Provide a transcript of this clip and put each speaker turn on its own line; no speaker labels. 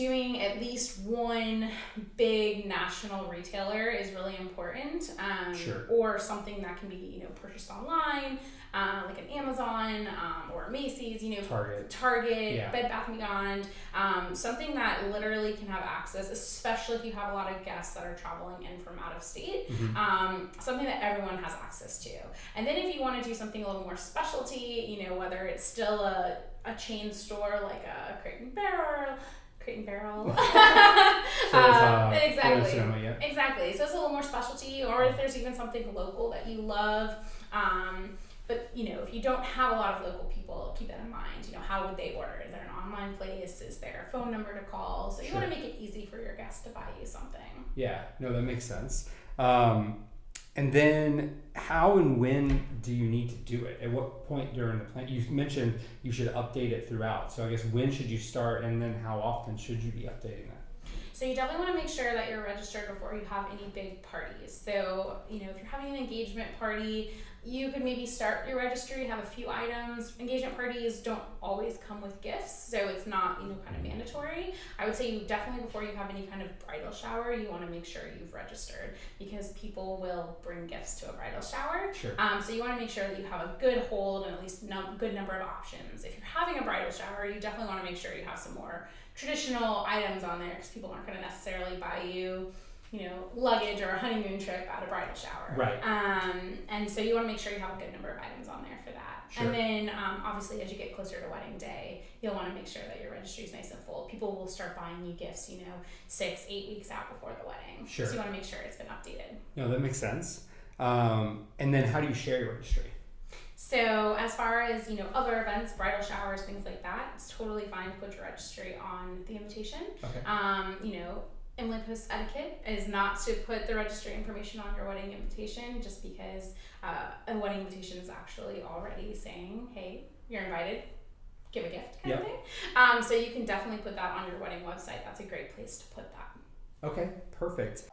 doing at least one big national retailer is really important.
Sure.
Or something that can be, purchased online, like an Amazon, or Macy's, Target,
Yeah.
Bed Bath & Beyond, something that literally can have access, especially if you have a lot of guests that are traveling in from out of state, something that everyone has access to. And then if you want to do something a little more specialty, whether it's still a chain store like a Crate and Barrel. Exactly.
Yeah.
Exactly. So it's a little more specialty, or if there's even something local that you love. But if you don't have a lot of local people, keep that in mind. How would they order? Is there an online place? Is there a phone number to call? So you want to make it easy for your guests to buy you something.
Yeah. No, that makes sense. And then how and when do you need to do it? At what point during the plan? You mentioned you should update it throughout. So I guess when should you start, and then how often should you be updating that?
So you definitely want to make sure that you're registered before you have any big parties. So, if you're having an engagement party, you could maybe start your registry, have a few items. Engagement parties don't always come with gifts, so it's not, kind of mandatory. I would say you definitely, before you have any kind of bridal shower, you want to make sure you've registered, because people will bring gifts to a bridal shower.
Sure.
So you want to make sure that you have a good hold and at least good number of options. If you're having a bridal shower, you definitely want to make sure you have some more traditional items on there, because people aren't going to necessarily buy you, luggage or a honeymoon trip at a bridal shower.
Right.
And so you want to make sure you have a good number of items on there for that.
Sure.
And then obviously as you get closer to wedding day, you'll want to make sure that your registry is nice and full. People will start buying you gifts, 6-8 weeks out before the wedding.
Sure.
So you want to make sure it's been updated.
No, that makes sense. And then how do you share your registry?
So as far as, other events, bridal showers, things like that, it's totally fine to put your registry on the invitation.
Okay.
Emily Post etiquette is not to put the registry information on your wedding invitation, just because a wedding invitation is actually already saying, hey, you're invited, give a gift kind of thing. So you can definitely put that on your wedding website. That's a great place to put that.
Okay, perfect.